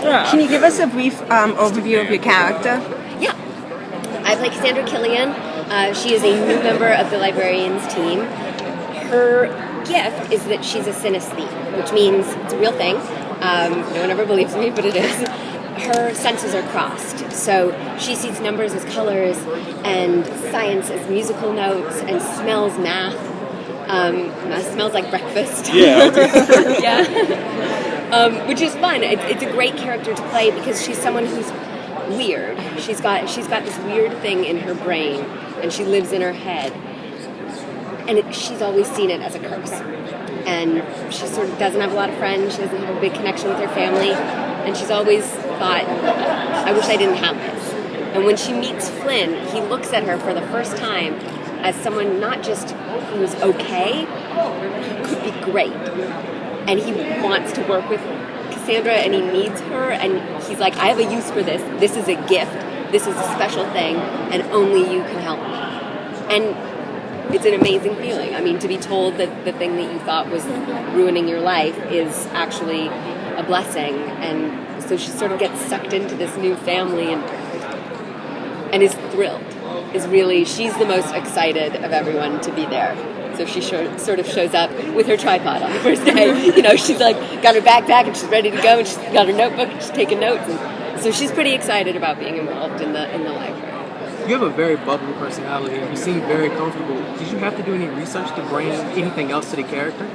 Yeah. Can you give us a brief overview of your character? Yeah. I play Cassandra Killian. She is a new member of the Librarians team. Her gift is that she's a synesthete, which means it's a real thing. No one ever believes me, but it is. Her senses are crossed, so she sees numbers as colors and science as musical notes and smells math. Smells like breakfast. Yeah. Yeah. Which is fun. It's a great character to play because she's someone who's weird. She's got this weird thing in her brain, and she lives in her head. And she's always seen it as a curse. And she sort of doesn't have a lot of friends. She doesn't have a big connection with her family. And she's always thought, I wish I didn't have this. And when she meets Flynn, he looks at her for the first time as someone not just who is okay, could be great. And he wants to work with Cassandra, and he needs her. And he's like, I have a use for this. This is a gift. This is a special thing. And only you can help me. And it's an amazing feeling. I mean, to be told that the thing that you thought was ruining your life is actually a blessing. And so she sort of gets sucked into this new family and is thrilled. She's the most excited of everyone to be there. So she sort of shows up with her tripod on the first day. She's like got her backpack and she's ready to go, and she's got her notebook and she's taking notes. And so she's pretty excited about being involved in the library. You have a very bubbly personality, and you seem very comfortable. Did you have to do any research to bring anything else to the character?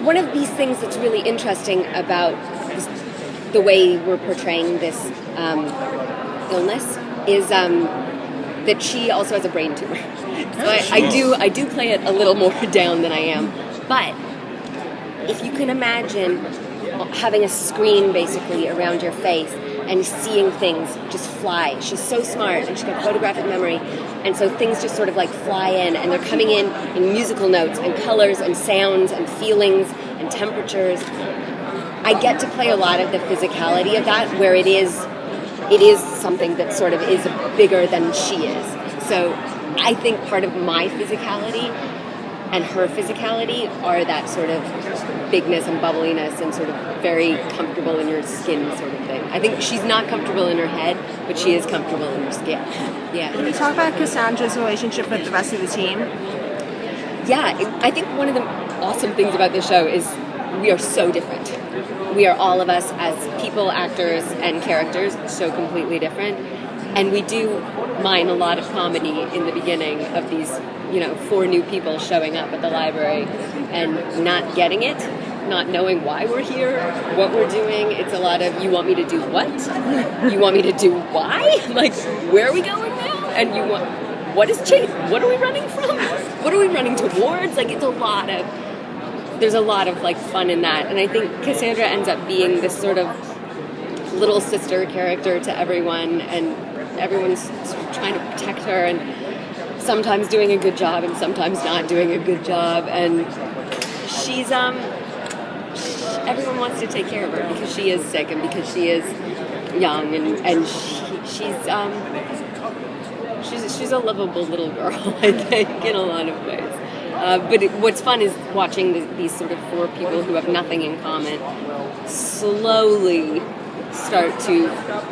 One of these things that's really interesting about the way we're portraying this illness is that she also has a brain tumor. So I do play it a little more down than I am. But if you can imagine having a screen basically around your face and seeing things just fly. She's so smart, and she's got photographic memory, and so things just sort of like fly in, and they're coming in musical notes and colors and sounds and feelings and temperatures. I get to play a lot of the physicality of that, where it is something that sort of is bigger than she is. So I think part of my physicality and her physicality are that sort of bigness and bubbliness and sort of very comfortable in your skin sort of thing. I think she's not comfortable in her head, but she is comfortable in her skin. Yeah. Can you talk about Cassandra's relationship with the rest of the team? Yeah, I think one of the awesome things about this show is we are so different. We are all of us as people, actors, and characters so completely different. And we do mine a lot of comedy in the beginning of these, 4 new people showing up at the library and not getting it, not knowing why we're here, what we're doing. It's a lot of, you want me to do what? You want me to do why? Like, where are we going now? And what is change? What are we running from? What are we running towards? Like, there's a lot of like fun in that. And I think Cassandra ends up being this sort of little sister character to everyone, and everyone's sort of trying to protect her, and sometimes doing a good job and sometimes not doing a good job. And she's everyone wants to take care of her because she is sick and because she is young, and she's a lovable little girl, I think, in a lot of ways. But what's fun is watching these sort of 4 people who have nothing in common slowly start to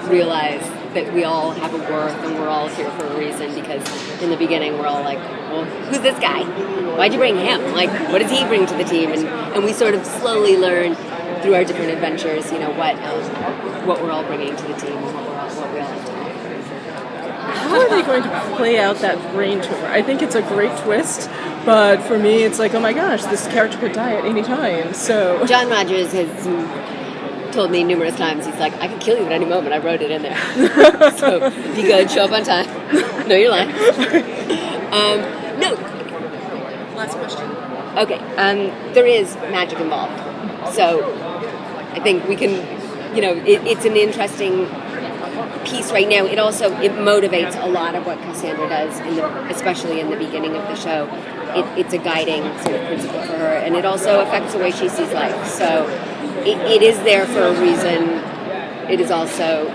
realize that we all have a worth and we're all here for a reason, because in the beginning we're all like, well, who's this guy? Why'd you bring him? Like, what does he bring to the team? And we sort of slowly learn through our different adventures, what we're all bringing to the team and what we all have to offer. How are they going to play out that brain tumor? I think it's a great twist, but for me it's like, oh my gosh, this character could die at any time. So John Rogers has told me numerous times, he's like, I can kill you at any moment. I wrote it in there. So be good, show up on time. Know your lines. No. Last question. Okay. There is magic involved. So I think we can, it's an interesting piece right now. It motivates a lot of what Cassandra does, especially in the beginning of the show. It's a guiding sort of principle for her, and it also affects the way she sees life. So it is there for a reason. It is also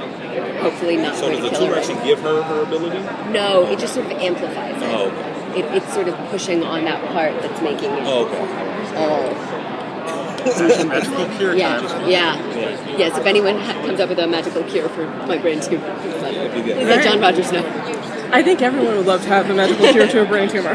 hopefully not going to kill her. So does the tumor actually give her her ability? No, it just sort of amplifies it. Oh, okay. It's sort of pushing on that part that's making it all Actually, magical cure Yeah, time. yeah. Yes, if anyone comes up with a magical cure for my brain tumor, please good. let John Rogers know. I think everyone would love to have a magical cure to a brain tumor.